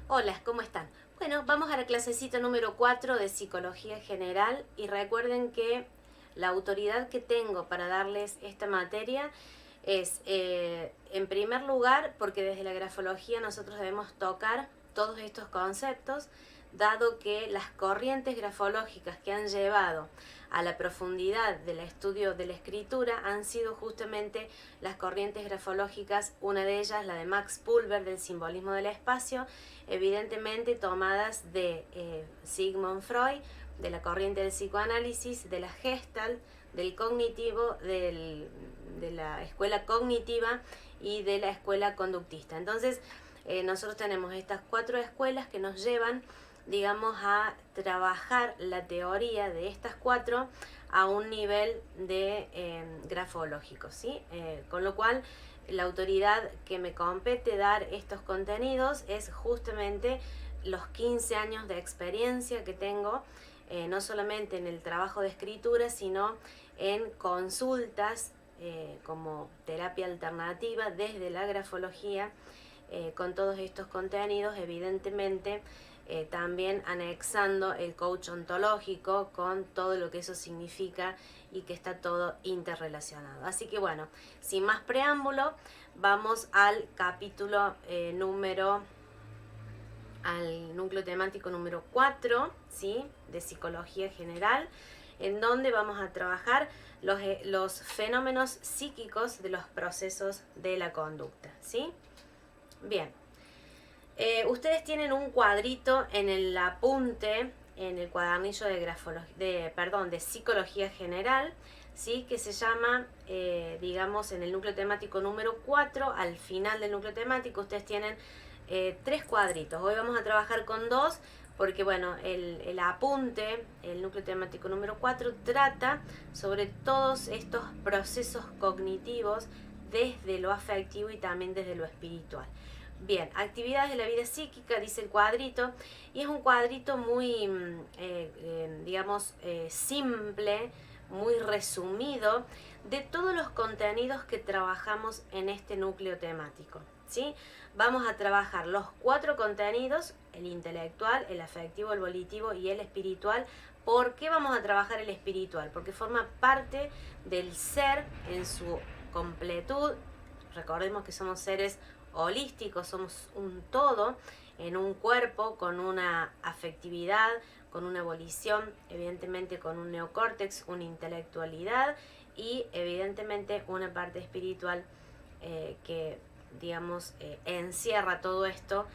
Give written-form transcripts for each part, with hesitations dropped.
Hola, ¿cómo están? Bueno, vamos a la clasecita número 4 de Psicología General y recuerden que la autoridad que tengo para darles esta materia es, en primer lugar, porque desde la grafología nosotros debemos tocar todos estos conceptos, dado que las corrientes grafológicas que han llevado a la profundidad del estudio de la escritura han sido justamente las corrientes grafológicas, una de ellas la de Max Pulver del simbolismo del espacio, evidentemente tomadas de Sigmund Freud, de la corriente del psicoanálisis, de la Gestalt, del cognitivo, de la escuela cognitiva y de la escuela conductista. Entonces, nosotros tenemos estas 4 escuelas que nos llevan, digamos, a trabajar la teoría de estas 4 a un nivel de grafológico, ¿sí? Con lo cual, la autoridad que me compete dar estos contenidos es justamente los 15 años de experiencia que tengo, no solamente en el trabajo de escritura, sino en consultas como terapia alternativa desde la grafología, con todos estos contenidos, evidentemente también anexando el coach ontológico con todo lo que eso significa y que está todo interrelacionado. Así que bueno, sin más preámbulo, vamos al capítulo al núcleo temático número 4, ¿sí? De Psicología General, en donde vamos a trabajar los fenómenos psíquicos de los procesos de la conducta, ¿sí? Bien, ustedes tienen un cuadrito en el apunte, en el cuadernillo de Psicología General, ¿sí? Que se llama, digamos, en el núcleo temático número 4, al final del núcleo temático, ustedes tienen 3 cuadritos. Hoy vamos a trabajar con 2 porque, bueno, el apunte, el núcleo temático número 4, trata sobre todos estos procesos cognitivos desde lo afectivo y también desde lo espiritual. Bien, actividades de la vida psíquica, dice el cuadrito, y es un cuadrito muy, digamos, simple, muy resumido, de todos los contenidos que trabajamos en este núcleo temático, ¿sí? Vamos a trabajar los 4 contenidos, el intelectual, el afectivo, el volitivo y el espiritual. ¿Por qué vamos a trabajar el espiritual? Porque forma parte del ser en su completud. Recordemos que somos seres holísticos, somos un todo en un cuerpo con una afectividad, con una volición, evidentemente con un neocórtex, una intelectualidad y evidentemente una parte espiritual que, digamos, encierra todo esto.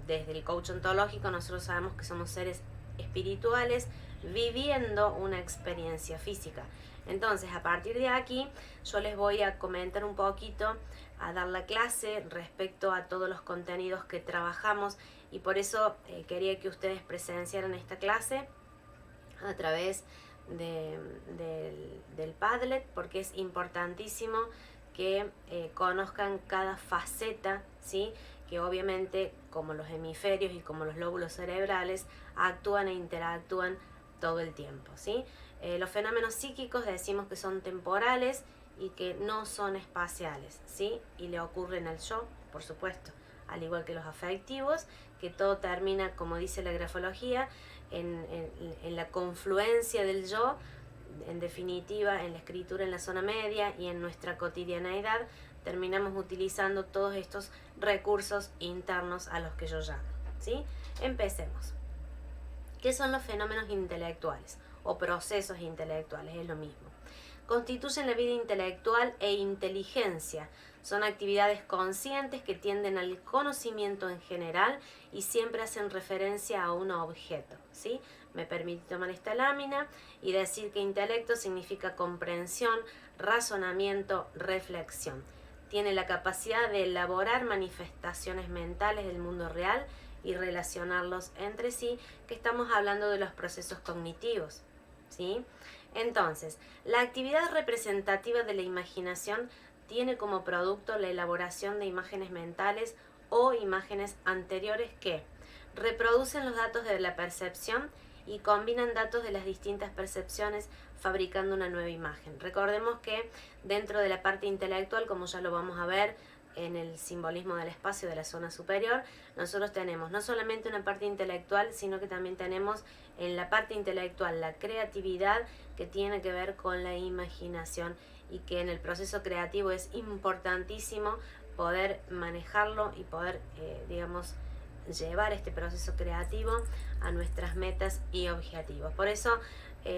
Desde el coach ontológico nosotros sabemos que somos seres espirituales viviendo una experiencia física. Entonces, a partir de aquí, yo les voy a comentar un poquito, a dar la clase respecto a todos los contenidos que trabajamos, y por eso quería que ustedes presenciaran esta clase a través del Padlet, porque es importantísimo que conozcan cada faceta, ¿sí? Que obviamente, como los hemisferios y como los lóbulos cerebrales, actúan e interactúan todo el tiempo, ¿sí? Los fenómenos psíquicos decimos que son temporales y que no son espaciales, ¿sí? Y le ocurren al yo, por supuesto, al igual que los afectivos, que todo termina, como dice la grafología, en la confluencia del yo, en definitiva, en la escritura en la zona media y en nuestra cotidianeidad, terminamos utilizando todos estos recursos internos a los que yo llamo, ¿sí? Empecemos. ¿Qué son los fenómenos intelectuales o procesos intelectuales? Es lo mismo. Constituyen la vida intelectual e inteligencia. Son actividades conscientes que tienden al conocimiento en general y siempre hacen referencia a un objeto, ¿sí? Me permite tomar esta lámina y decir que intelecto significa comprensión, razonamiento, reflexión. Tiene la capacidad de elaborar manifestaciones mentales del mundo real y relacionarlos entre sí, que estamos hablando de los procesos cognitivos, ¿sí? Entonces, la actividad representativa de la imaginación tiene como producto la elaboración de imágenes mentales o imágenes anteriores que reproducen los datos de la percepción y combinan datos de las distintas percepciones fabricando una nueva imagen. Recordemos que dentro de la parte intelectual, como ya lo vamos a ver, en el simbolismo del espacio de la zona superior, nosotros tenemos no solamente una parte intelectual, sino que también tenemos en la parte intelectual la creatividad, que tiene que ver con la imaginación, y que en el proceso creativo es importantísimo poder manejarlo y poder, digamos, llevar este proceso creativo a nuestras metas y objetivos. Por eso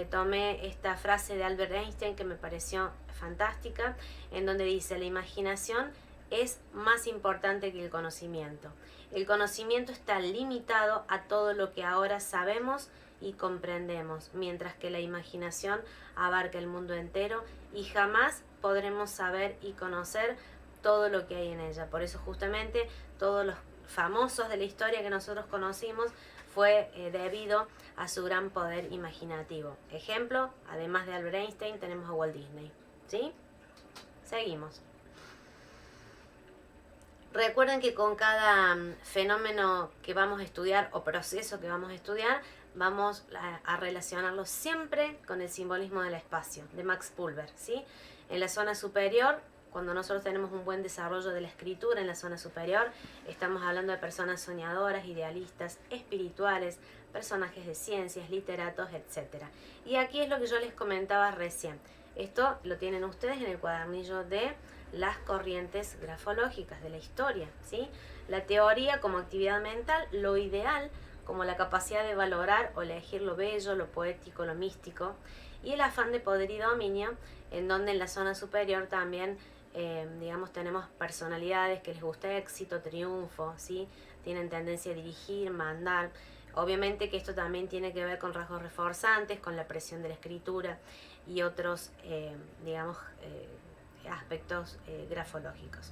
tomé esta frase de Albert Einstein que me pareció fantástica, en donde dice: la imaginación es más importante que el conocimiento. El conocimiento está limitado a todo lo que ahora sabemos y comprendemos, mientras que la imaginación abarca el mundo entero y jamás podremos saber y conocer todo lo que hay en ella. Por eso justamente todos los famosos de la historia que nosotros conocimos fue debido a su gran poder imaginativo. Ejemplo, además de Albert Einstein, tenemos a Walt Disney, ¿sí? Seguimos. Recuerden que con cada fenómeno que vamos a estudiar o proceso que vamos a estudiar, vamos a relacionarlo siempre con el simbolismo del espacio, de Max Pulver, ¿sí? En la zona superior, cuando nosotros tenemos un buen desarrollo de la escritura en la zona superior, estamos hablando de personas soñadoras, idealistas, espirituales, personajes de ciencias, literatos, etc. Y aquí es lo que yo les comentaba recién. Esto lo tienen ustedes en el cuadernillo de las corrientes grafológicas de la historia, ¿sí? La teoría como actividad mental, lo ideal como la capacidad de valorar o elegir lo bello, lo poético, lo místico, y el afán de poder y dominio, en donde en la zona superior también, digamos, tenemos personalidades que les gusta éxito, triunfo, ¿sí? Tienen tendencia a dirigir, mandar. Obviamente que esto también tiene que ver con rasgos reforzantes, con la presión de la escritura y otros, digamos, aspectos grafológicos.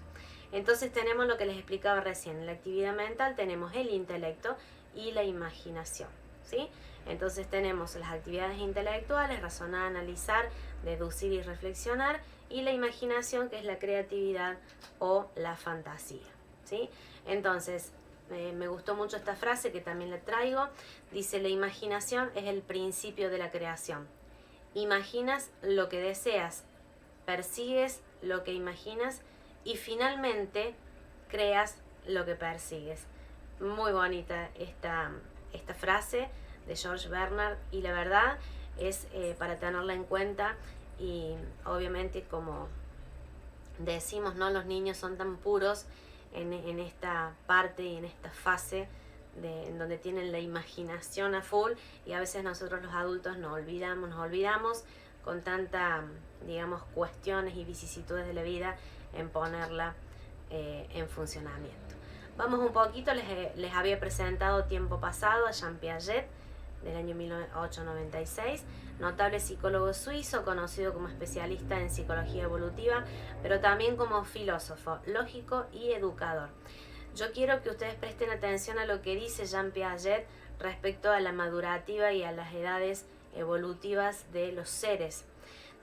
Entonces tenemos lo que les explicaba recién. En la actividad mental tenemos el intelecto y la imaginación, ¿sí? Entonces tenemos las actividades intelectuales: razonar, analizar, deducir y reflexionar, y la imaginación, que es la creatividad o la fantasía, ¿sí? Entonces me gustó mucho esta frase, que también la traigo. Dice: la imaginación es el principio de la creación. Imaginas lo que deseas, persigues lo que imaginas y finalmente creas lo que persigues. Muy bonita esta frase de George Bernard, y la verdad es para tenerla en cuenta. Y obviamente, como decimos, ¿no?, los niños son tan puros en esta parte y en esta fase en donde tienen la imaginación a full, y a veces nosotros los adultos nos olvidamos con tanta, digamos, cuestiones y vicisitudes de la vida, en ponerla en funcionamiento. Vamos un poquito, les había presentado tiempo pasado a Jean Piaget, del año 1896, notable psicólogo suizo, conocido como especialista en psicología evolutiva, pero también como filósofo, lógico y educador. Yo quiero que ustedes presten atención a lo que dice Jean Piaget respecto a la madurativa y a las edades evolutivas de los seres.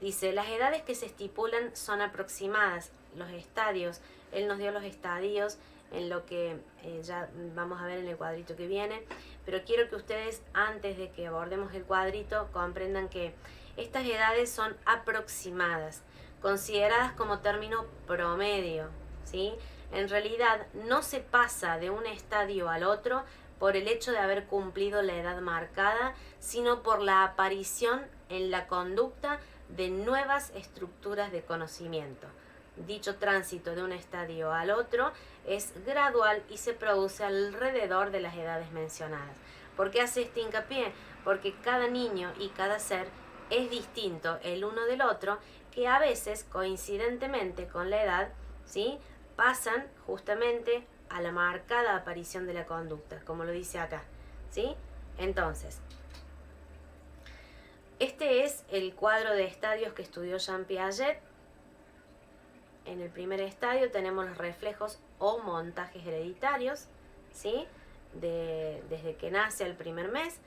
Dice: las edades que se estipulan son aproximadas, los estadios. Él nos dio los estadios en lo que ya vamos a ver en el cuadrito que viene, pero quiero que ustedes, antes de que abordemos el cuadrito, comprendan que estas edades son aproximadas, consideradas como término promedio, ¿sí? En realidad no se pasa de un estadio al otro por el hecho de haber cumplido la edad marcada, sino por la aparición en la conducta de nuevas estructuras de conocimiento. Dicho tránsito de un estadio al otro es gradual y se produce alrededor de las edades mencionadas. ¿Por qué hace este hincapié? Porque cada niño y cada ser es distinto el uno del otro, que a veces, coincidentemente con la edad, ¿sí?, pasan justamente a la marcada aparición de la conducta, como lo dice acá, ¿sí? Entonces, este es el cuadro de estadios que estudió Jean Piaget. En el primer estadio tenemos los reflejos o montajes hereditarios, ¿sí?, desde que nace al primer mes.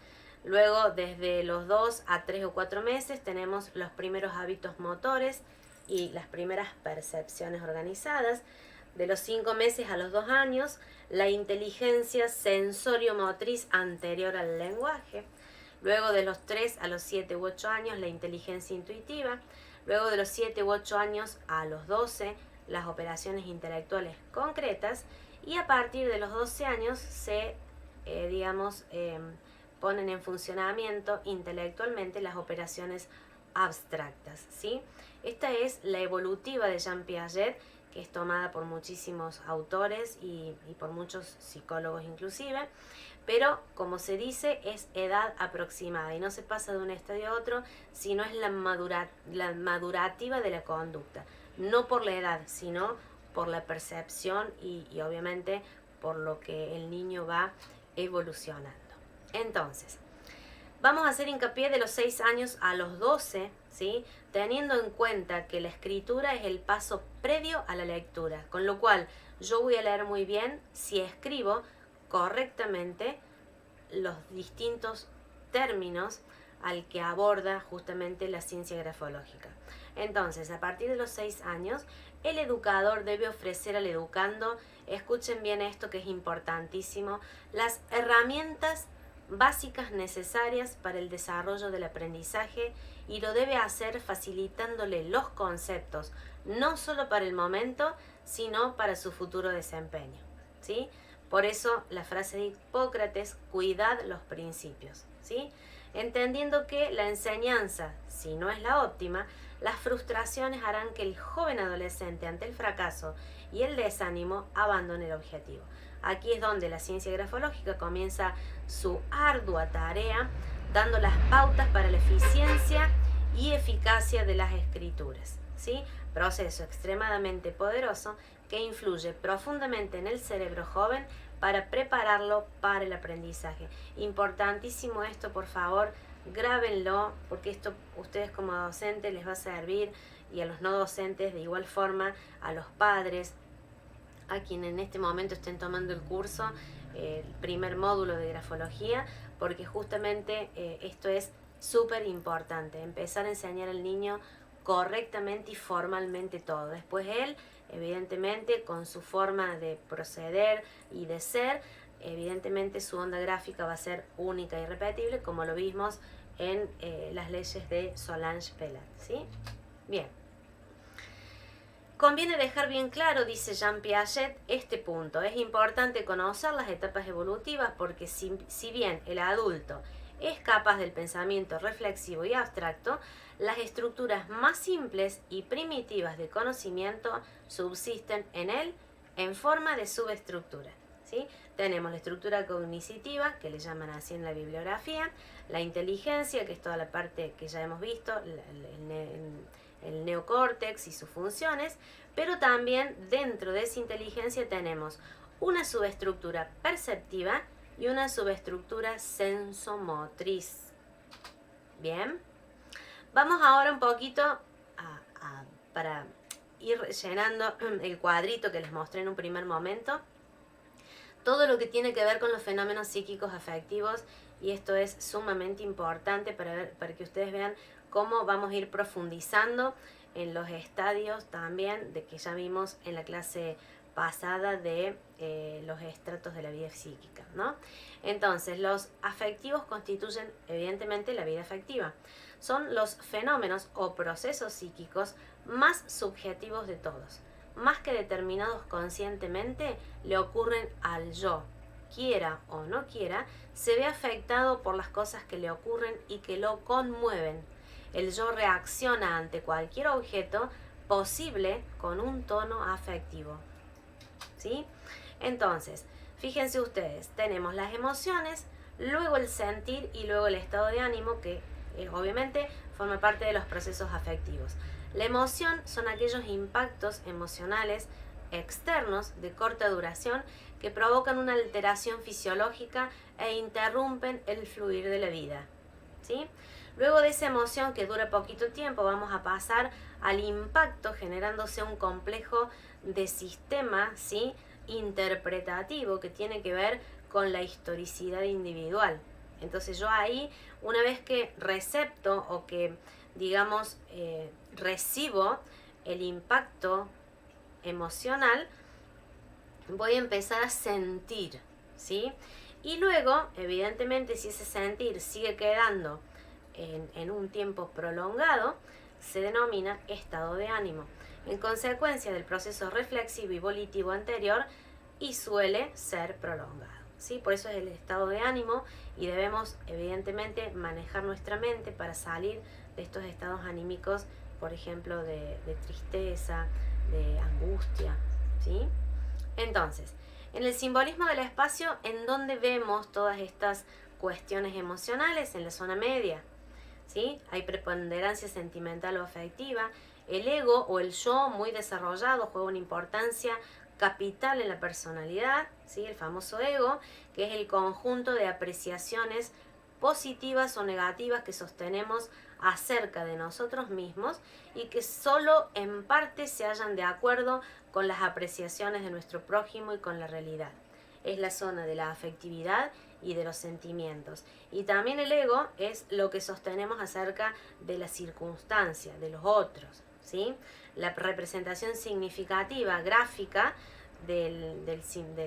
Luego, desde los 2 a 3 o 4 meses, tenemos los primeros hábitos motores y las primeras percepciones organizadas. De los 5 meses a los 2 años, la inteligencia sensorio-motriz anterior al lenguaje. Luego, de los 3 a los 7 u 8 años, la inteligencia intuitiva. Luego, de los 7 u 8 años a los 12, las operaciones intelectuales concretas, y a partir de los 12 años se, ponen en funcionamiento intelectualmente las operaciones abstractas, ¿sí? Esta es la evolutiva de Jean Piaget, que es tomada por muchísimos autores y por muchos psicólogos inclusive, pero como se dice, es edad aproximada y no se pasa de un estadio a otro, sino es la madurativa de la conducta, no por la edad, sino por la percepción y obviamente por lo que el niño va evolucionando. Entonces, vamos a hacer hincapié de los 6 años a los 12, ¿sí? Teniendo en cuenta que la escritura es el paso previo a la lectura, con lo cual yo voy a leer muy bien si escribo correctamente los distintos términos al que aborda justamente la ciencia grafológica. Entonces, a partir de los 6 años, el educador debe ofrecer al educando, escuchen bien esto que es importantísimo, las herramientas básicas necesarias para el desarrollo del aprendizaje, y lo debe hacer facilitándole los conceptos, no solo para el momento, sino para su futuro desempeño, ¿sí? Por eso la frase de Hipócrates, cuidad los principios, ¿sí? Entendiendo que la enseñanza, si no es la óptima, las frustraciones harán que el joven adolescente ante el fracaso y el desánimo abandone el objetivo. Aquí es donde la ciencia grafológica comienza su ardua tarea, dando las pautas para la eficiencia y eficacia de las escrituras, ¿sí? Proceso extremadamente poderoso que influye profundamente en el cerebro joven para prepararlo para el aprendizaje. Importantísimo esto, por favor, grábenlo, porque esto ustedes como docentes les va a servir, y a los no docentes de igual forma, a los padres, a quienes en este momento estén tomando el curso, el primer módulo de grafología, porque justamente esto es súper importante, empezar a enseñar al niño correctamente y formalmente todo. Después él, evidentemente, con su forma de proceder y de ser, evidentemente su onda gráfica va a ser única y repetible, como lo vimos en las leyes de Solange Pelat, ¿sí? Bien. Conviene dejar bien claro, dice Jean Piaget, este punto. Es importante conocer las etapas evolutivas porque si bien el adulto es capaz del pensamiento reflexivo y abstracto, las estructuras más simples y primitivas de conocimiento subsisten en él en forma de subestructura, ¿sí? Tenemos la estructura cognitiva, que le llaman así en la bibliografía, la inteligencia, que es toda la parte que ya hemos visto, el neocórtex y sus funciones, pero también dentro de esa inteligencia tenemos una subestructura perceptiva y una subestructura sensomotriz. Bien, vamos ahora un poquito para ir llenando el cuadrito que les mostré en un primer momento, todo lo que tiene que ver con los fenómenos psíquicos afectivos, y esto es sumamente importante para que ustedes vean cómo vamos a ir profundizando en los estadios también de que ya vimos en la clase pasada de los estratos de la vida psíquica, ¿no? Entonces, los afectivos constituyen evidentemente la vida afectiva. Son los fenómenos o procesos psíquicos más subjetivos de todos. Más que determinados conscientemente, le ocurren al yo. Quiera o no quiera, se ve afectado por las cosas que le ocurren y que lo conmueven. El yo reacciona ante cualquier objeto posible con un tono afectivo, ¿sí? Entonces, fíjense ustedes, tenemos las emociones, luego el sentir y luego el estado de ánimo, que obviamente forma parte de los procesos afectivos. La emoción son aquellos impactos emocionales externos de corta duración que provocan una alteración fisiológica e interrumpen el fluir de la vida, ¿sí? Luego de esa emoción que dura poquito tiempo, vamos a pasar al impacto, generándose un complejo de sistema, ¿sí?, interpretativo que tiene que ver con la historicidad individual. Entonces yo ahí, una vez que recepto o que, digamos, recibo el impacto emocional, voy a empezar a sentir, ¿sí? Y luego, evidentemente, si ese sentir sigue quedando en un tiempo prolongado, se denomina estado de ánimo. en consecuencia del proceso reflexivo y volitivo anterior y suele ser prolongado, ¿sí? Por eso es el estado de ánimo y debemos evidentemente manejar nuestra mente para salir de estos estados anímicos, por ejemplo, de tristeza, de angustia, ¿sí? Entonces, en el simbolismo del espacio, ¿en dónde vemos todas estas cuestiones emocionales? En la zona media, ¿sí? Hay preponderancia sentimental o afectiva. El ego o el yo muy desarrollado juega una importancia capital en la personalidad, ¿sí? El famoso ego, que es el conjunto de apreciaciones positivas o negativas que sostenemos acerca de nosotros mismos y que solo en parte se hallan de acuerdo con las apreciaciones de nuestro prójimo y con la realidad. Es la zona de la afectividad y de los sentimientos. Y también el ego es lo que sostenemos acerca de la circunstancia, de los otros, ¿sí? La representación significativa, gráfica, del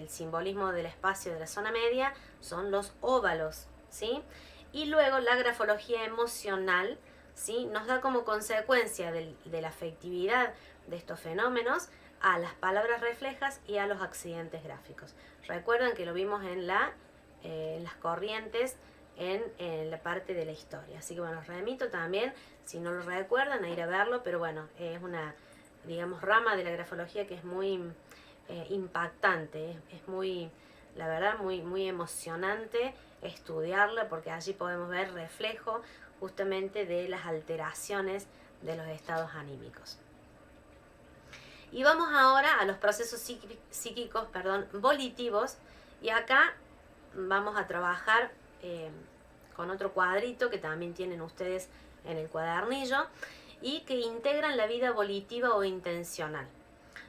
simbolismo del espacio de la zona media son los óvalos, ¿sí? Y luego la grafología emocional, ¿sí? Nos da como consecuencia de la afectividad de estos fenómenos a las palabras reflejas y a los accidentes gráficos. Recuerden que lo vimos en las corrientes en la parte de la historia. Así que bueno, os remito también, si no lo recuerdan, a ir a verlo, pero bueno, es una, digamos, rama de la grafología que es muy impactante, es muy, la verdad, muy emocionante estudiarla porque allí podemos ver reflejo justamente de las alteraciones de los estados anímicos. Y vamos ahora a los procesos psíquicos, volitivos, y acá vamos a trabajar con otro cuadrito que también tienen ustedes en el cuadernillo y que integran la vida volitiva o intencional.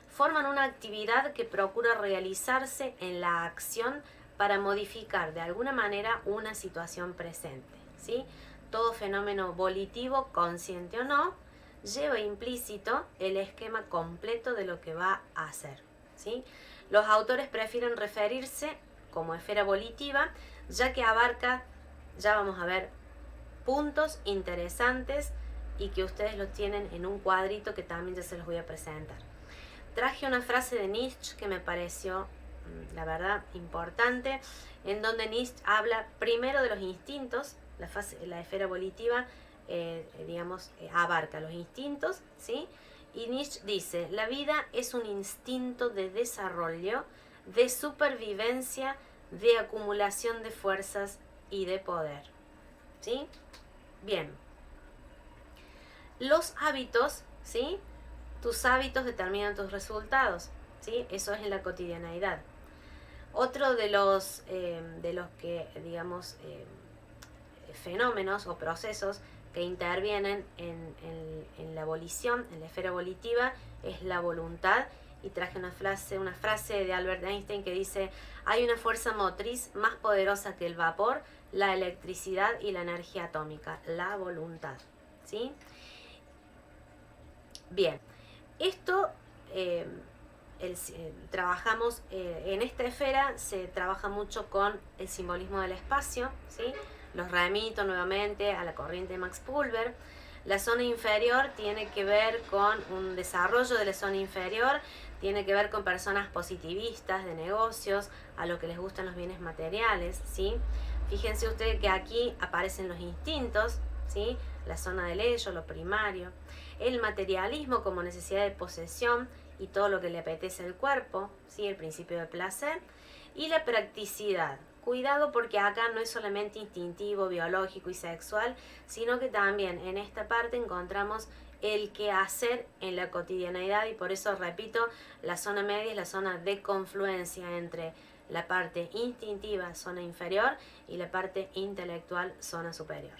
Forman una actividad que procura realizarse en la acción para modificar de alguna manera una situación presente, ¿sí? Todo fenómeno volitivo, consciente o no, lleva implícito el esquema completo de lo que va a hacer, ¿sí? Los autores prefieren referirse como esfera volitiva, ya que abarca, ya vamos a ver, puntos interesantes y que ustedes los tienen en un cuadrito que también ya se los voy a presentar. Traje una frase de Nietzsche que me pareció, la verdad, importante, en donde Nietzsche habla primero de los instintos, la esfera volitiva, abarca los instintos, ¿sí? Y Nietzsche dice, la vida es un instinto de desarrollo, de supervivencia, de acumulación de fuerzas y de poder, ¿sí? Bien. Los hábitos, ¿sí? Tus hábitos determinan tus resultados, ¿sí? Eso es en la cotidianeidad. Otro de los que, digamos, fenómenos o procesos que intervienen en la volición, en la esfera volitiva, es la voluntad. Y traje una frase de Albert Einstein que dice, hay una fuerza motriz más poderosa que el vapor, la electricidad y la energía atómica, la voluntad, ¿sí? Bien, esto trabajamos en esta esfera, se trabaja mucho con el simbolismo del espacio, ¿sí? Los remito nuevamente a la corriente de Max Pulver. La zona inferior tiene que ver con un desarrollo de la zona inferior, tiene que ver con personas positivistas de negocios, a lo que les gustan los bienes materiales, ¿sí? Fíjense ustedes que aquí aparecen los instintos, ¿sí? La zona del ello, lo primario. El materialismo como necesidad de posesión y todo lo que le apetece al cuerpo, ¿sí? El principio de placer. Y la practicidad. Cuidado porque acá no es solamente instintivo, biológico y sexual, sino que también en esta parte encontramos el qué hacer en la cotidianeidad y por eso repito, la zona media es la zona de confluencia entre la parte instintiva, zona inferior, y la parte intelectual, zona superior.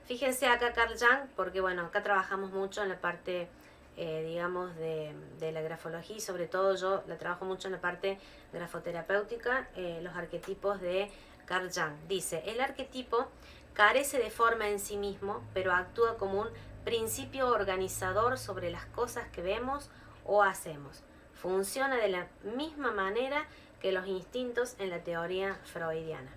Fíjense acá Carl Jung, porque bueno, acá trabajamos mucho en la parte, digamos, de la grafología y sobre todo yo la trabajo mucho en la parte grafoterapéutica, los arquetipos de Carl Jung. Dice, el arquetipo carece de forma en sí mismo, pero actúa como un principio organizador sobre las cosas que vemos o hacemos. Funciona de la misma manera que los instintos en la teoría freudiana.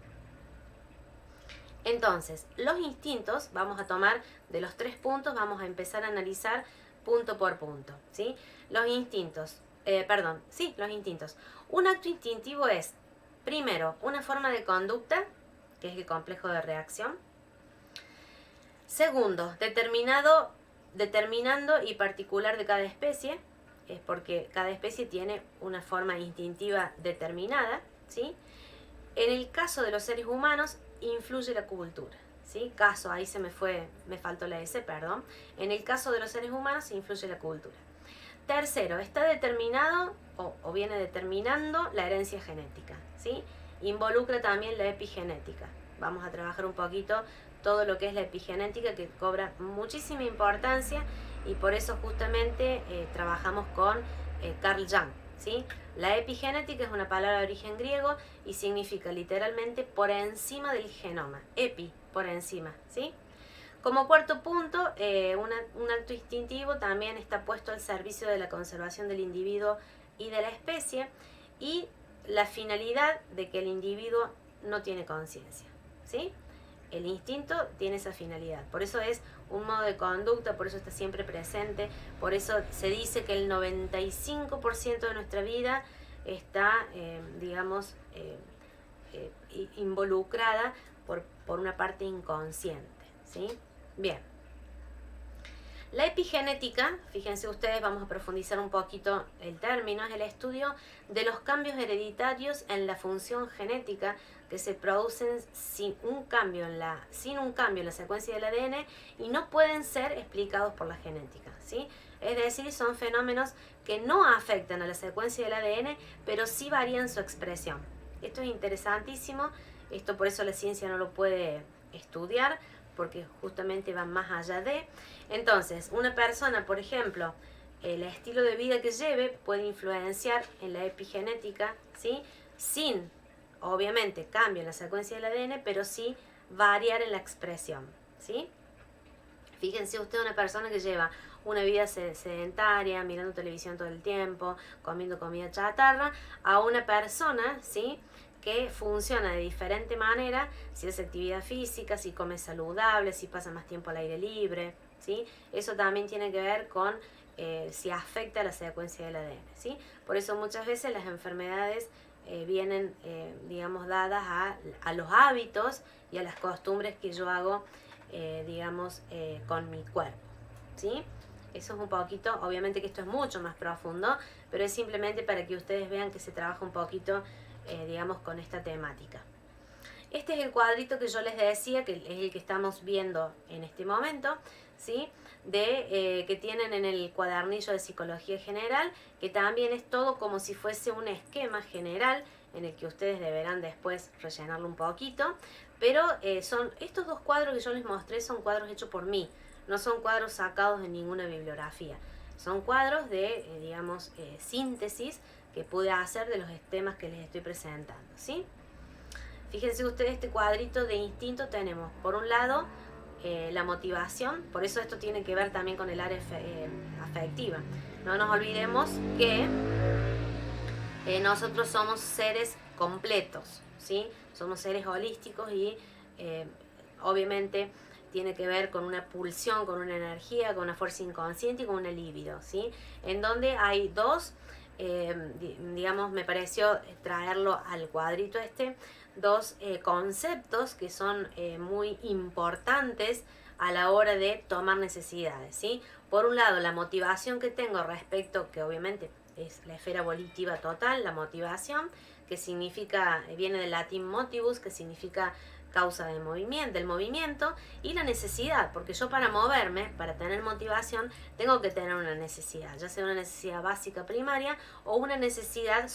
Entonces, los instintos, vamos a tomar de los 3 puntos, vamos a empezar a analizar punto por punto, ¿sí? Los instintos, los instintos. Un acto instintivo es, primero, una forma de conducta, que es el complejo de reacción. Segundo, determinando y particular de cada especie, es porque cada especie tiene una forma instintiva determinada, ¿sí? En el caso de los seres humanos, influye la cultura, ¿sí? Ahí me faltó la S, perdón. En el caso de los seres humanos, influye la cultura. Tercero, está determinado o viene determinando la herencia genética, ¿sí? Involucra también la epigenética. Vamos a trabajar un poquito todo lo que es la epigenética, que cobra muchísima importancia, y por eso justamente trabajamos con Carl Jung, ¿sí? La epigenética es una palabra de origen griego y significa literalmente por encima del genoma. Epi, por encima, ¿sí? Como cuarto punto, un acto instintivo también está puesto al servicio de la conservación del individuo y de la especie, y la finalidad de que el individuo no tiene conciencia, ¿sí? El instinto tiene esa finalidad, por eso es un modo de conducta, por eso está siempre presente, por eso se dice que el 95% de nuestra vida está, involucrada por una parte inconsciente, ¿sí? Bien. La epigenética, fíjense ustedes, vamos a profundizar un poquito el término, es el estudio de los cambios hereditarios en la función genética que se producen sin un cambio en la secuencia del ADN y no pueden ser explicados por la genética, ¿sí? Es decir, son fenómenos que no afectan a la secuencia del ADN, pero sí varían su expresión. Esto es interesantísimo, esto por eso la ciencia no lo puede estudiar, porque justamente va más allá de. Entonces, una persona, por ejemplo, el estilo de vida que lleve puede influenciar en la epigenética, ¿sí? Sin, obviamente, cambio en la secuencia del ADN, pero sí variar en la expresión, ¿sí? Fíjense usted, una persona que lleva una vida sedentaria, mirando televisión todo el tiempo, comiendo comida chatarra, a una persona, ¿sí?, que funciona de diferente manera, si hace actividad física, si come saludable, si pasa más tiempo al aire libre, ¿sí? Eso también tiene que ver con si afecta la secuencia del ADN, ¿sí? Por eso muchas veces las enfermedades vienen, dadas a los hábitos y a las costumbres que yo hago, con mi cuerpo, ¿sí? Eso es un poquito, obviamente que esto es mucho más profundo, pero es simplemente para que ustedes vean que se trabaja un poquito con esta temática. Este es el cuadrito que yo les decía, que es el que estamos viendo en este momento, ¿sí? Que tienen en el cuadernillo de psicología general, que también es todo como si fuese un esquema general en el que ustedes deberán después rellenarlo un poquito, pero son estos dos cuadros que yo les mostré, son cuadros hechos por mí, no son cuadros sacados de ninguna bibliografía, son cuadros de, síntesis que pude hacer de los temas que les estoy presentando, ¿sí? Fíjense ustedes, este cuadrito de instinto tenemos, por un lado, la motivación, por eso esto tiene que ver también con el área afectiva. No nos olvidemos que nosotros somos seres completos, ¿sí? Somos seres holísticos y obviamente tiene que ver con una pulsión, con una energía, con una fuerza inconsciente y con una libido, ¿sí? En donde hay dos, me pareció traerlo al cuadrito dos conceptos que son muy importantes a la hora de tomar necesidades, ¿sí? Por un lado, la motivación que tengo respecto, que obviamente es la esfera volitiva total, la motivación, que significa, viene del latín motivus, que significa causa del movimiento, y la necesidad, porque yo para moverme, para tener motivación, tengo que tener una necesidad, ya sea una necesidad básica primaria o una necesidad,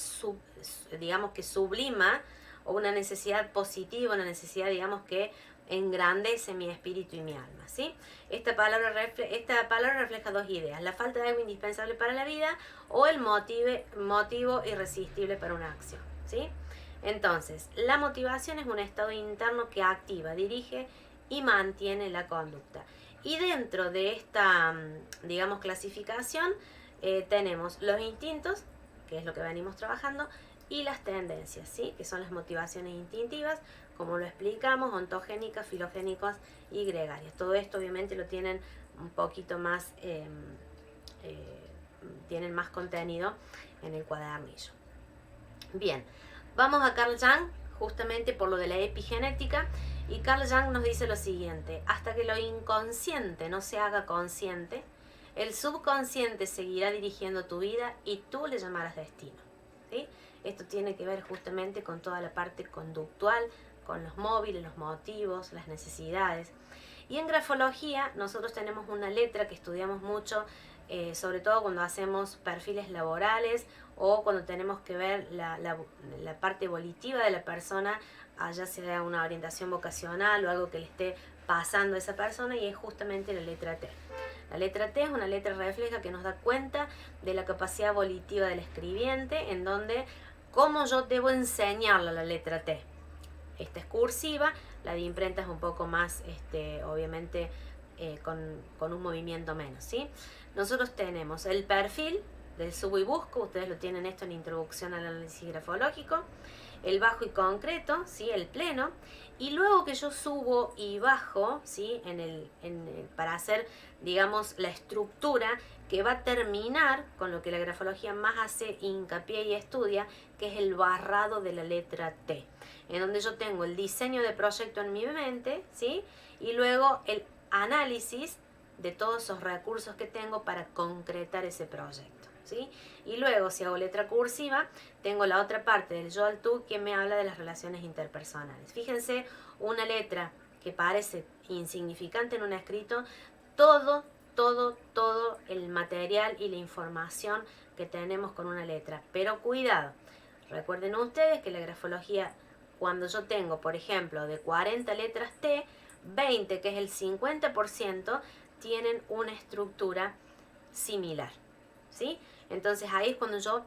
que sublima, o una necesidad positiva, una necesidad, que engrandece mi espíritu y mi alma, ¿sí? Esta palabra refleja dos ideas: la falta de algo indispensable para la vida o el motivo irresistible para una acción, ¿sí? Entonces, la motivación es un estado interno que activa, dirige y mantiene la conducta. Y dentro de esta, clasificación, tenemos los instintos, que es lo que venimos trabajando, y las tendencias, ¿sí?, que son las motivaciones instintivas, como lo explicamos, ontogénicas, filogénicas y gregarias. Todo esto obviamente lo tienen un poquito más tienen más contenido en el cuadernillo. Bien, vamos a Carl Jung justamente por lo de la epigenética, y Carl Jung nos dice lo siguiente: hasta que lo inconsciente no se haga consciente, el subconsciente seguirá dirigiendo tu vida y tú le llamarás destino, ¿sí? Esto tiene que ver justamente con toda la parte conductual, con los móviles, los motivos, las necesidades. Y en grafología nosotros tenemos una letra que estudiamos mucho, sobre todo cuando hacemos perfiles laborales o cuando tenemos que ver la parte volitiva de la persona, ya sea una orientación vocacional o algo que le esté pasando a esa persona, y es justamente la letra T. La letra T es una letra refleja que nos da cuenta de la capacidad volitiva del escribiente, en donde cómo yo debo enseñarle la letra T. Esta es cursiva, la de imprenta es un poco más, obviamente, con un movimiento menos, ¿sí? Nosotros tenemos el perfil del subo y busco, ustedes lo tienen esto en Introducción al Análisis Grafológico, el bajo y concreto, ¿sí? El pleno, y luego que yo subo y bajo, ¿sí? Para hacer, digamos, la estructura que va a terminar con lo que la grafología más hace hincapié y estudia, que es el barrado de la letra T, en donde yo tengo el diseño de proyecto en mi mente, ¿sí? Y luego el análisis de todos esos recursos que tengo para concretar ese proyecto, ¿sí? Y luego, si hago letra cursiva, tengo la otra parte del yo al tú, que me habla de las relaciones interpersonales. Fíjense, una letra que parece insignificante en un escrito, todo el material y la información que tenemos con una letra. Pero cuidado, recuerden ustedes que la grafología, cuando yo tengo, por ejemplo, de 40 letras T, 20, que es el 50%, tienen una estructura similar, ¿sí? Entonces ahí es cuando yo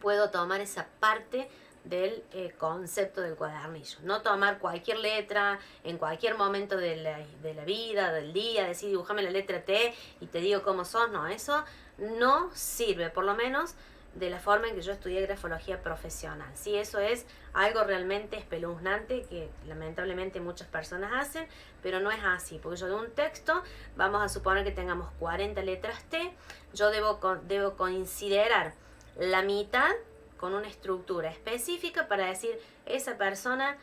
puedo tomar esa parte del concepto del cuadernillo. No tomar cualquier letra en cualquier momento de la vida, del día, decir dibujame la letra T y te digo cómo sos. No, eso no sirve, por lo menos de la forma en que yo estudié grafología profesional. Sí, eso es algo realmente espeluznante que lamentablemente muchas personas hacen, pero no es así, porque yo de un texto, vamos a suponer que tengamos 40 letras T, yo debo considerar la mitad con una estructura específica para decir, esa persona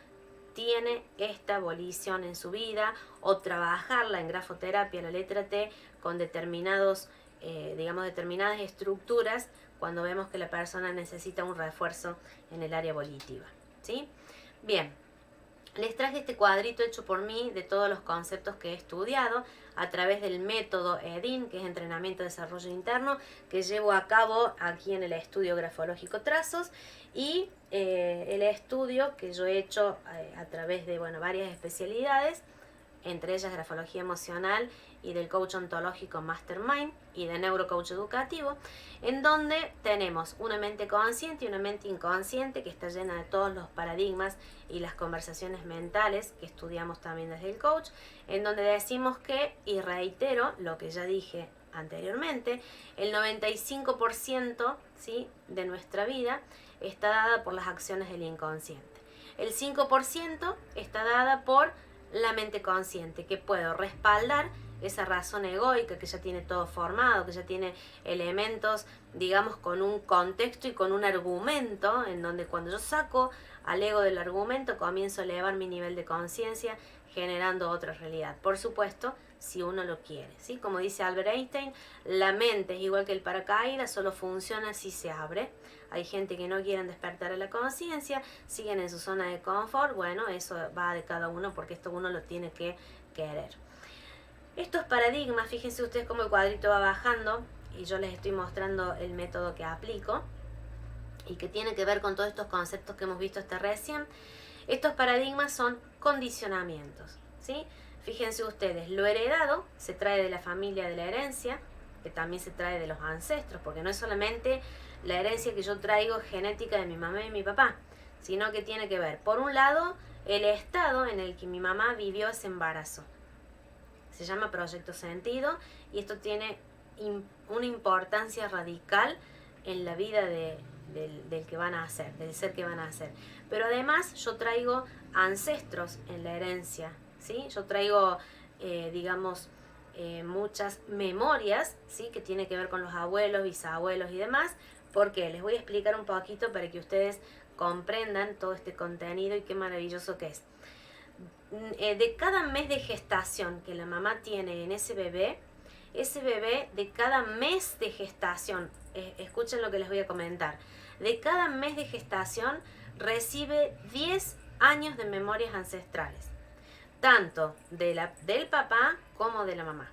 tiene esta volición en su vida, o trabajarla en grafoterapia, la letra T, con determinadas estructuras, cuando vemos que la persona necesita un refuerzo en el área volitiva, ¿sí? Bien, les traje este cuadrito hecho por mí de todos los conceptos que he estudiado a través del método EDIN, que es Entrenamiento de Desarrollo Interno, que llevo a cabo aquí en el estudio grafológico Trazos, y el estudio que yo he hecho a través de varias especialidades, entre ellas grafología emocional y del coach ontológico Mastermind y de neurocoach educativo, en donde tenemos una mente consciente y una mente inconsciente que está llena de todos los paradigmas y las conversaciones mentales que estudiamos también desde el coach, en donde decimos que, y reitero lo que ya dije anteriormente, el 95%, ¿sí?, de nuestra vida está dada por las acciones del inconsciente. El 5% está dada por la mente consciente, que puedo respaldar esa razón egoica que ya tiene todo formado, que ya tiene elementos, digamos, con un contexto y con un argumento, en donde cuando yo saco al ego del argumento comienzo a elevar mi nivel de conciencia, generando otra realidad. Por supuesto, si uno lo quiere, ¿sí? Como dice Albert Einstein, la mente es igual que el paracaídas, solo funciona si se abre. Hay gente que no quieren despertar a la conciencia, siguen en su zona de confort. Bueno, eso va de cada uno, porque esto uno lo tiene que querer. Estos paradigmas, fíjense ustedes cómo el cuadrito va bajando y yo les estoy mostrando el método que aplico y que tiene que ver con todos estos conceptos que hemos visto hasta recién. Estos paradigmas son condicionamientos, ¿sí? Fíjense ustedes, lo heredado se trae de la familia, de la herencia, que también se trae de los ancestros, porque no es solamente la herencia que yo traigo genética de mi mamá y mi papá, sino que tiene que ver, por un lado, el estado en el que mi mamá vivió ese embarazo. Se llama proyecto sentido, y esto tiene una importancia radical en la vida del que van a hacer, del ser que van a hacer. Pero además yo traigo ancestros en la herencia, ¿sí? Yo traigo, muchas memorias, ¿sí? Que tiene que ver con los abuelos, bisabuelos y demás. ¿Por qué? Les voy a explicar un poquito para que ustedes comprendan todo este contenido y qué maravilloso que es. De cada mes de gestación que la mamá tiene en ese bebé de cada mes de gestación, escuchen lo que les voy a comentar, de cada mes de gestación recibe 10 años de memorias ancestrales, tanto del papá como de la mamá.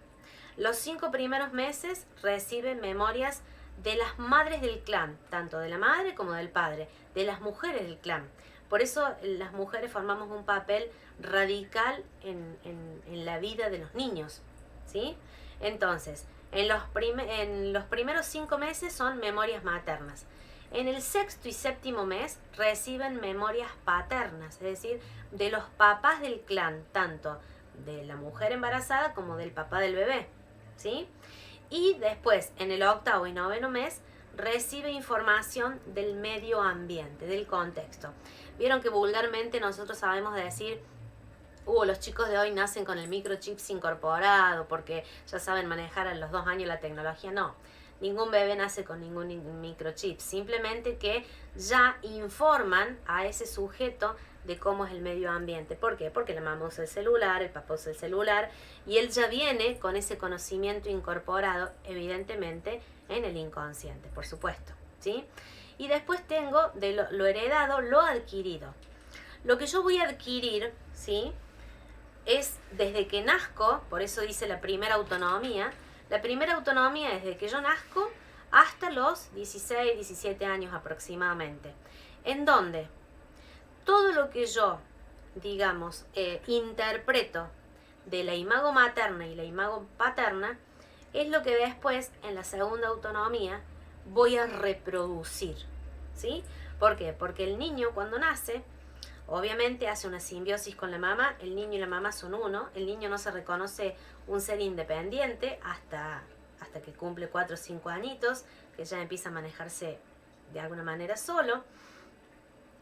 Los 5 primeros meses recibe memorias de las madres del clan, tanto de la madre como del padre, de las mujeres del clan. Por eso las mujeres formamos un papel radical en la vida de los niños, ¿sí? Entonces, en los primeros 5 meses son memorias maternas. En el 6º y 7º mes reciben memorias paternas, es decir, de los papás del clan, tanto de la mujer embarazada como del papá del bebé, ¿sí? Y después, en el 8º y 9º mes, recibe información del medio ambiente, del contexto. Vieron que vulgarmente nosotros sabemos decir, los chicos de hoy nacen con el microchip incorporado porque ya saben manejar a los 2 años la tecnología. No, ningún bebé nace con ningún microchip, simplemente que ya informan a ese sujeto de cómo es el medio ambiente. ¿Por qué? Porque la mamá usa el celular, el papá usa el celular y él ya viene con ese conocimiento incorporado, evidentemente, en el inconsciente, por supuesto, ¿sí? Y después tengo de lo heredado, lo adquirido. Lo que yo voy a adquirir, ¿sí? Es desde que nazco, por eso dice la primera autonomía. La primera autonomía es desde que yo nazco hasta los 16, 17 años aproximadamente. En donde todo lo que yo, digamos, interpreto de la imago materna y la imago paterna es lo que después en la segunda autonomía voy a reproducir, ¿sí? ¿Por qué? Porque el niño cuando nace, obviamente hace una simbiosis con la mamá, el niño y la mamá son uno, el niño no se reconoce un ser independiente hasta que cumple 4 o 5 añitos, que ya empieza a manejarse de alguna manera solo,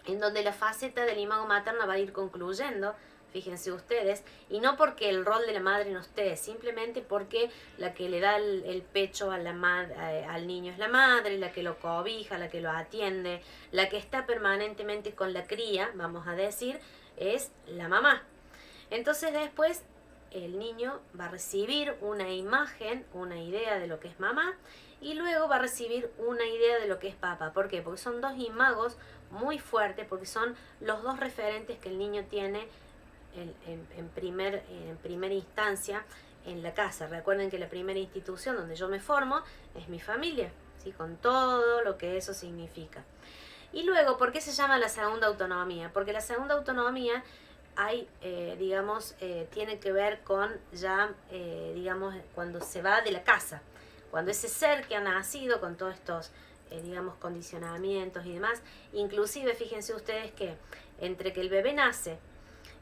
en donde la faceta del imago materna va a ir concluyendo, fíjense ustedes, y no porque el rol de la madre no esté, simplemente porque la que le da el pecho a al niño es la madre, la que lo cobija, la que lo atiende, la que está permanentemente con la cría, vamos a decir, es la mamá. Entonces después el niño va a recibir una imagen, una idea de lo que es mamá, y luego va a recibir una idea de lo que es papá. ¿Por qué? Porque son dos imagos muy fuertes, porque son los dos referentes que el niño tiene en primera instancia en la casa. Recuerden que la primera institución donde yo me formo es mi familia, ¿sí? Con todo lo que eso significa. Y luego, ¿por qué se llama la segunda autonomía? Porque la segunda autonomía hay, tiene que ver con ya, cuando se va de la casa, cuando ese ser que ha nacido con todos estos, condicionamientos y demás, inclusive fíjense ustedes que entre que el bebé nace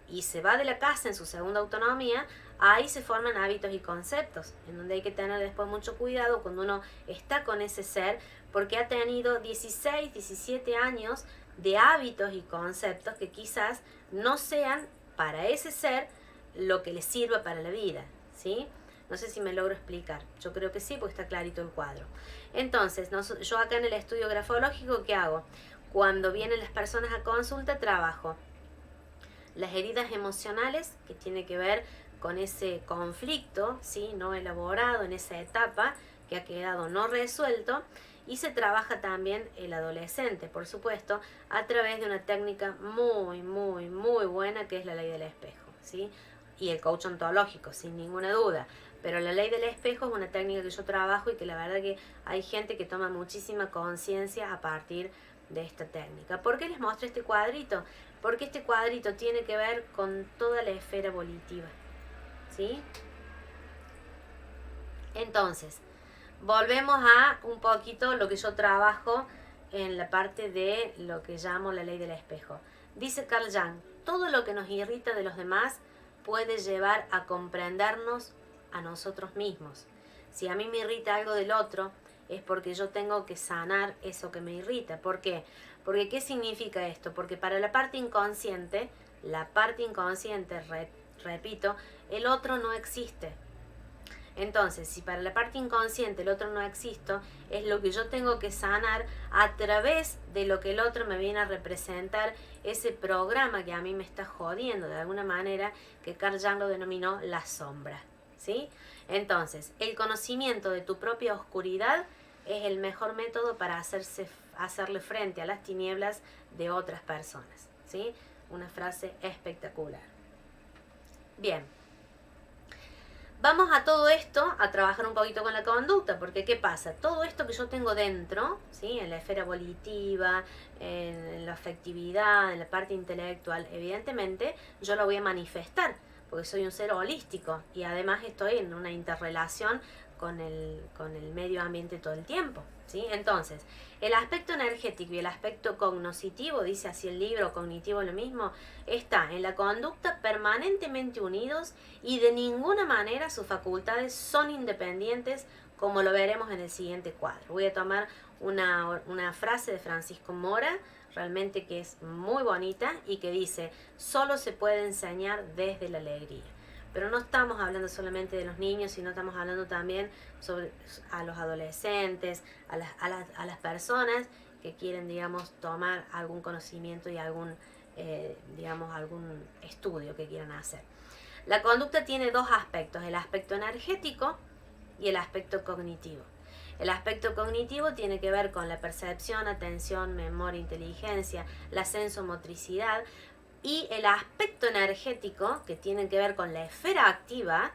y se va de la casa en su segunda autonomía, ahí se forman hábitos y conceptos, en donde hay que tener después mucho cuidado cuando uno está con ese ser, porque ha tenido 16, 17 años de hábitos y conceptos que quizás no sean para ese ser lo que le sirva para la vida, ¿sí? No sé si me logro explicar. Yo creo que sí, porque está clarito el cuadro. Entonces, yo acá en el estudio grafológico, ¿qué hago? Cuando vienen las personas a consulta, trabajo las heridas emocionales, que tiene que ver con ese conflicto, ¿sí? No elaborado en esa etapa, que ha quedado no resuelto, y se trabaja también el adolescente, por supuesto, a través de una técnica muy, muy, muy buena, que es la ley del espejo, ¿sí? Y el coach ontológico, sin ninguna duda. Pero la ley del espejo es una técnica que yo trabajo y que la verdad que hay gente que toma muchísima conciencia a partir de esta técnica. ¿Por qué les muestro este cuadrito? Porque este cuadrito tiene que ver con toda la esfera volitiva, ¿sí? Entonces, volvemos a un poquito lo que yo trabajo en la parte de lo que llamo la ley del espejo. Dice Carl Jung, todo lo que nos irrita de los demás puede llevar a comprendernos a nosotros mismos. Si a mí me irrita algo del otro, es porque yo tengo que sanar eso que me irrita. ¿Por qué? Porque ¿qué significa esto? Porque para la parte inconsciente, repito, el otro no existe. Entonces, si para la parte inconsciente el otro no existe, es lo que yo tengo que sanar a través de lo que el otro me viene a representar, ese programa que a mí me está jodiendo de alguna manera, que Carl Jung lo denominó la sombra, ¿sí? Entonces, el conocimiento de tu propia oscuridad es el mejor método para hacerle frente a las tinieblas de otras personas, ¿sí? Una frase espectacular. Bien. Vamos a todo esto a trabajar un poquito con la conducta, porque ¿qué pasa? Todo esto que yo tengo dentro, ¿sí? En la esfera volitiva, en la afectividad, en la parte intelectual, evidentemente yo lo voy a manifestar, porque soy un ser holístico y además estoy en una interrelación con el medio ambiente todo el tiempo, ¿sí? Entonces, el aspecto energético y el aspecto cognoscitivo, dice así el libro, cognitivo lo mismo, está en la conducta permanentemente unidos y de ninguna manera sus facultades son independientes, como lo veremos en el siguiente cuadro. Voy a tomar una frase de Francisco Mora, realmente que es muy bonita y que dice: solo se puede enseñar desde la alegría. Pero no estamos hablando solamente de los niños, sino estamos hablando también a los adolescentes, a las personas que quieren, digamos, tomar algún conocimiento y algún estudio que quieran hacer. La conducta tiene dos aspectos: el aspecto energético y el aspecto cognitivo. El aspecto cognitivo tiene que ver con la percepción, atención, memoria, inteligencia, la sensomotricidad, y el aspecto energético, que tiene que ver con la esfera activa,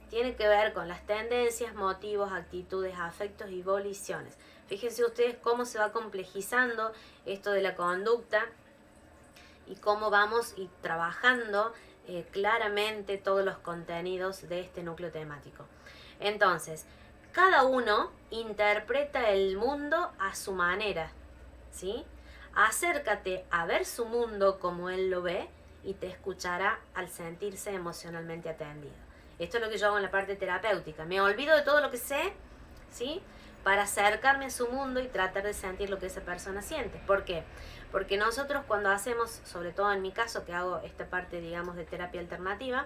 tiene que ver con las tendencias, motivos, actitudes, afectos y voliciones. Fíjense ustedes cómo se va complejizando esto de la conducta y cómo vamos trabajando claramente todos los contenidos de este núcleo temático. Entonces, cada uno interpreta el mundo a su manera, ¿sí? Acércate a ver su mundo como él lo ve y te escuchará al sentirse emocionalmente atendido. Esto es lo que yo hago en la parte terapéutica. Me olvido de todo lo que sé, ¿sí? Para acercarme a su mundo y tratar de sentir lo que esa persona siente. ¿Por qué? Porque nosotros cuando hacemos, sobre todo en mi caso, que hago esta parte, digamos, de terapia alternativa,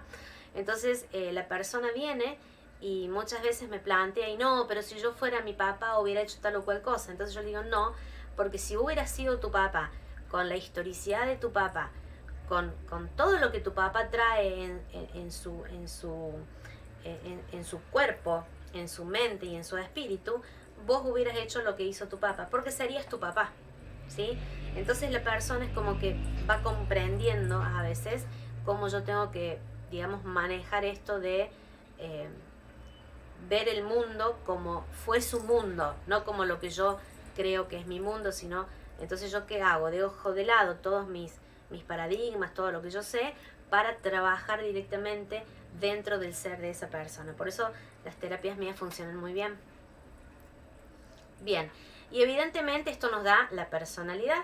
entonces la persona viene y muchas veces me plantea, y no, pero si yo fuera mi papá hubiera hecho tal o cual cosa. Entonces yo le digo, no, porque si hubiera sido tu papá, con la historicidad de tu papá, con todo lo que tu papá trae en su cuerpo, en su mente y en su espíritu, vos hubieras hecho lo que hizo tu papá, porque serías tu papá, ¿sí? Entonces la persona es como que va comprendiendo a veces cómo yo tengo que, digamos, manejar esto de ver el mundo como fue su mundo, no como lo que yo creo que es mi mundo, sino, entonces yo qué hago, dejo de lado todos mis paradigmas, todo lo que yo sé, para trabajar directamente dentro del ser de esa persona. Por eso las terapias mías funcionan muy bien. Bien, y evidentemente esto nos da la personalidad,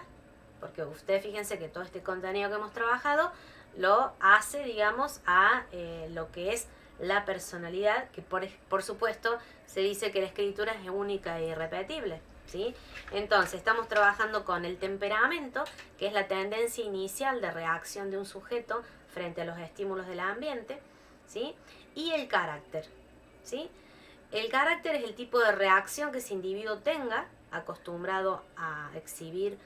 porque ustedes fíjense que todo este contenido que hemos trabajado lo hace, digamos, a lo que es la personalidad, que por supuesto se dice que la escritura es única e irrepetible, ¿sí? Entonces estamos trabajando con el temperamento, que es la tendencia inicial de reacción de un sujeto frente a los estímulos del ambiente, ¿sí? Y el carácter, ¿sí? El carácter es el tipo de reacción que ese individuo tenga, acostumbrado a exhibir,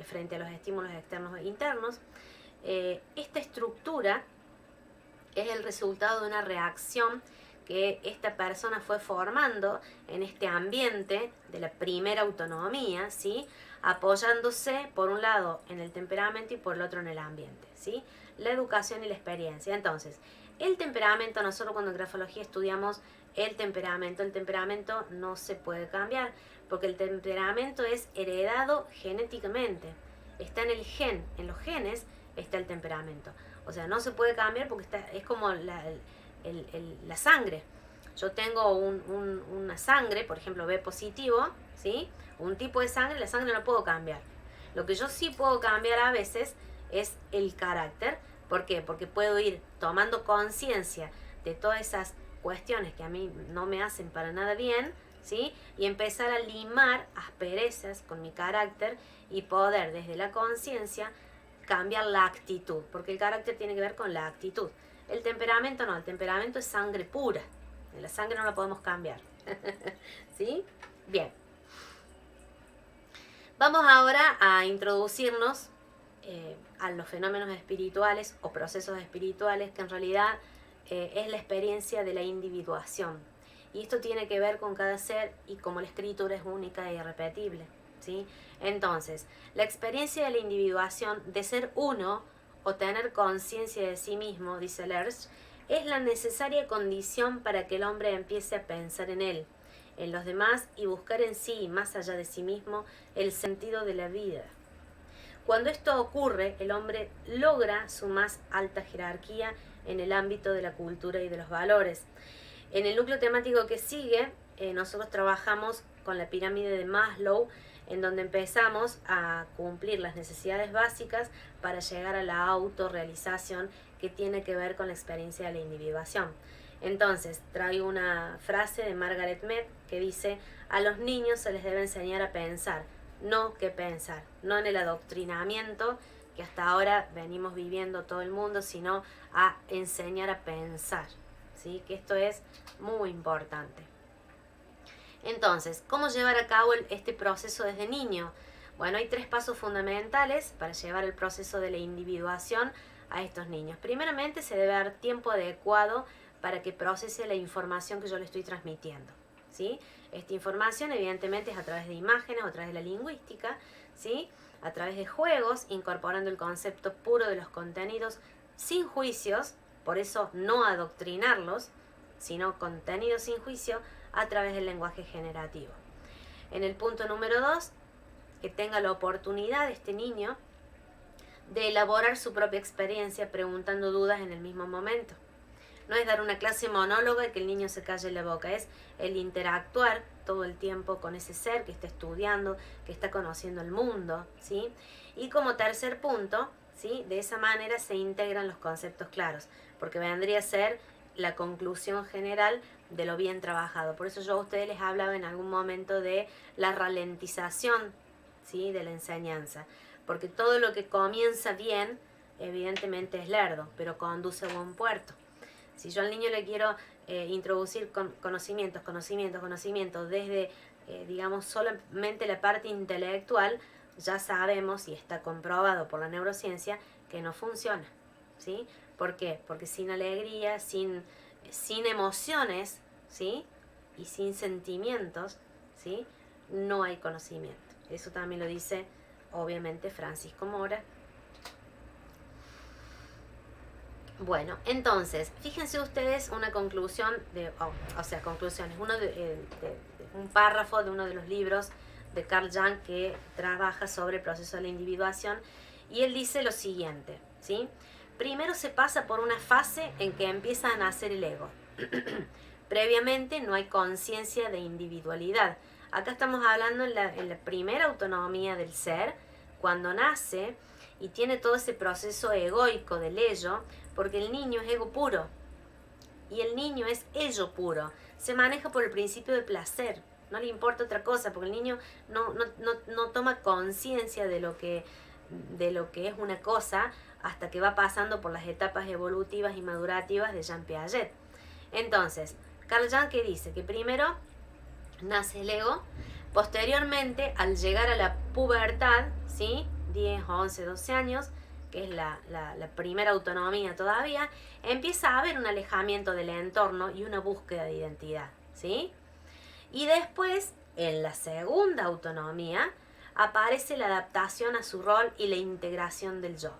frente a los estímulos externos e internos. Esta estructura es el resultado de una reacción que esta persona fue formando en este ambiente de la primera autonomía, ¿sí? Apoyándose por un lado en el temperamento y por el otro en el ambiente, ¿sí? La educación y la experiencia. Entonces, el temperamento, nosotros cuando en grafología estudiamos el temperamento no se puede cambiar, porque el temperamento es heredado genéticamente, está en el gen, en los genes está el temperamento. O sea, no se puede cambiar porque es como la sangre. Yo tengo una sangre, por ejemplo, B positivo, ¿sí? Un tipo de sangre, la sangre no puedo cambiar. Lo que yo sí puedo cambiar a veces es el carácter. ¿Por qué? Porque puedo ir tomando conciencia de todas esas cuestiones que a mí no me hacen para nada bien, ¿sí? Y empezar a limar asperezas con mi carácter y poder desde la conciencia cambiar la actitud, porque el carácter tiene que ver con la actitud. El temperamento no, el temperamento es sangre pura. La sangre no la podemos cambiar. ¿Sí? Bien. Vamos ahora a introducirnos a los fenómenos espirituales o procesos espirituales, que en realidad es la experiencia de la individuación. Y esto tiene que ver con cada ser, y como la escritura es única e irrepetible, ¿sí? Entonces, la experiencia de la individuación, de ser uno o tener conciencia de sí mismo, dice Lerch, es la necesaria condición para que el hombre empiece a pensar en él, en los demás, y buscar en sí, más allá de sí mismo, el sentido de la vida. Cuando esto ocurre, el hombre logra su más alta jerarquía en el ámbito de la cultura y de los valores. En el núcleo temático que sigue, nosotros trabajamos con la pirámide de Maslow, en donde empezamos a cumplir las necesidades básicas para llegar a la autorrealización, que tiene que ver con la experiencia de la individuación. Entonces, traigo una frase de Margaret Mead que dice: a los niños se les debe enseñar a pensar, no que pensar, no en el adoctrinamiento que hasta ahora venimos viviendo todo el mundo, sino a enseñar a pensar, ¿sí? Que esto es muy importante. Entonces, ¿cómo llevar a cabo este proceso desde niño? Bueno, hay 3 pasos fundamentales para llevar el proceso de la individuación a estos niños. Primeramente, se debe dar tiempo adecuado para que procese la información que yo le estoy transmitiendo, ¿sí? Esta información evidentemente es a través de imágenes o a través de la lingüística, ¿sí? A través de juegos, incorporando el concepto puro de los contenidos sin juicios, por eso no adoctrinarlos, sino contenidos sin juicio a través del lenguaje generativo. En el punto número 2, que tenga la oportunidad este niño de elaborar su propia experiencia preguntando dudas en el mismo momento. No es dar una clase monóloga y que el niño se calle la boca, es el interactuar todo el tiempo con ese ser que está estudiando, que está conociendo el mundo, ¿sí? Y como tercer punto, ¿sí? De esa manera se integran los conceptos claros, porque vendría a ser la conclusión general de lo bien trabajado. Por eso yo a ustedes les hablaba en algún momento de la ralentización, ¿sí? De la enseñanza, porque todo lo que comienza bien evidentemente es lerdo, pero conduce a buen puerto. Si yo al niño le quiero introducir conocimientos desde, digamos, solamente la parte intelectual, ya sabemos y está comprobado por la neurociencia que no funciona, ¿sí? ¿Por qué? Porque sin alegría, sin emociones, ¿sí? Y sin sentimientos, ¿sí? No hay conocimiento. Eso también lo dice, obviamente, Francisco Mora. Bueno, entonces, fíjense ustedes una conclusión, conclusiones, un párrafo de uno de los libros de Carl Jung que trabaja sobre el proceso de la individuación, y él dice lo siguiente, ¿sí? Primero se pasa por una fase en que empieza a nacer el ego. Previamente no hay conciencia de individualidad. Acá estamos hablando en la primera autonomía del ser, cuando nace y tiene todo ese proceso egoico del ello, porque el niño es ego puro y el niño es ello puro. Se maneja por el principio de placer, no le importa otra cosa, porque el niño no toma conciencia de lo que es una cosa hasta que va pasando por las etapas evolutivas y madurativas de Jean Piaget. Entonces, Carl Jung, ¿qué dice? Que primero nace el ego, posteriormente, al llegar a la pubertad, ¿sí? 10, 11, 12 años, que es la primera autonomía todavía, empieza a haber un alejamiento del entorno y una búsqueda de identidad, ¿sí? Y después, en la segunda autonomía, aparece la adaptación a su rol y la integración del yo,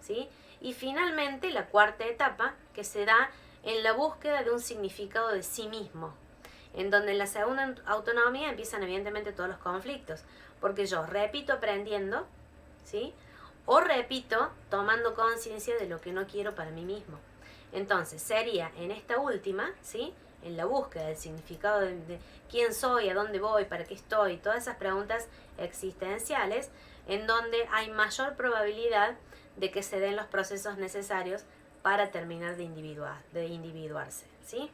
¿sí? Y finalmente, la cuarta etapa, que se da en la búsqueda de un significado de sí mismo, en donde en la segunda autonomía empiezan evidentemente todos los conflictos, porque yo repito aprendiendo, ¿sí? O repito tomando conciencia de lo que no quiero para mí mismo. Entonces sería en esta última, ¿sí? En la búsqueda del significado de quién soy, a dónde voy, para qué estoy, todas esas preguntas existenciales, en donde hay mayor probabilidad de que se den los procesos necesarios para terminar de individuarse, ¿sí?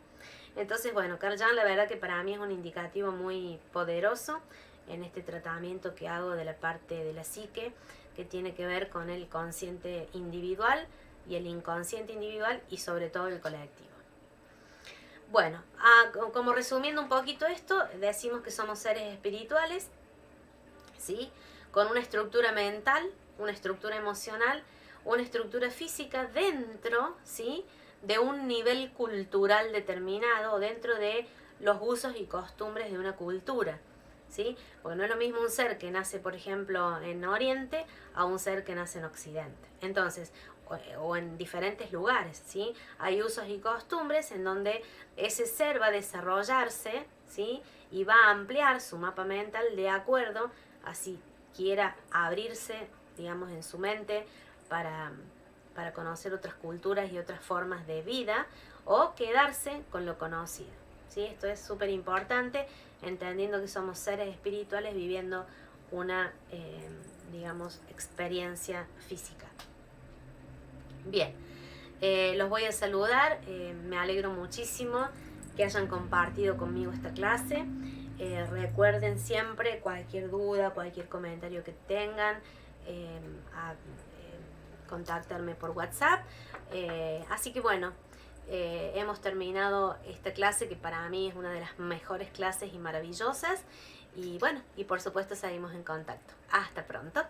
Entonces, bueno, Carl Jung, la verdad que para mí es un indicativo muy poderoso en este tratamiento que hago de la parte de la psique, que tiene que ver con el consciente individual, y el inconsciente individual y sobre todo el colectivo. Bueno, como resumiendo un poquito esto, decimos que somos seres espirituales, ¿sí? Con una estructura mental, una estructura emocional, una estructura física dentro, ¿sí? De un nivel cultural determinado, dentro de los usos y costumbres de una cultura, ¿sí? Porque no es lo mismo un ser que nace, por ejemplo, en Oriente a un ser que nace en Occidente. Entonces, o en diferentes lugares, ¿sí? Hay usos y costumbres en donde ese ser va a desarrollarse, ¿sí? Y va a ampliar su mapa mental de acuerdo a si quiera abrirse, digamos, en su mente para conocer otras culturas y otras formas de vida, o quedarse con lo conocido, ¿sí? Esto es súper importante, entendiendo que somos seres espirituales viviendo una, digamos, experiencia física. Bien, los voy a saludar, me alegro muchísimo que hayan compartido conmigo esta clase. Recuerden siempre cualquier duda, cualquier comentario que tengan, contactarme por WhatsApp. Así que bueno, hemos terminado esta clase que para mí es una de las mejores clases y maravillosas. Y bueno, y por supuesto seguimos en contacto. Hasta pronto.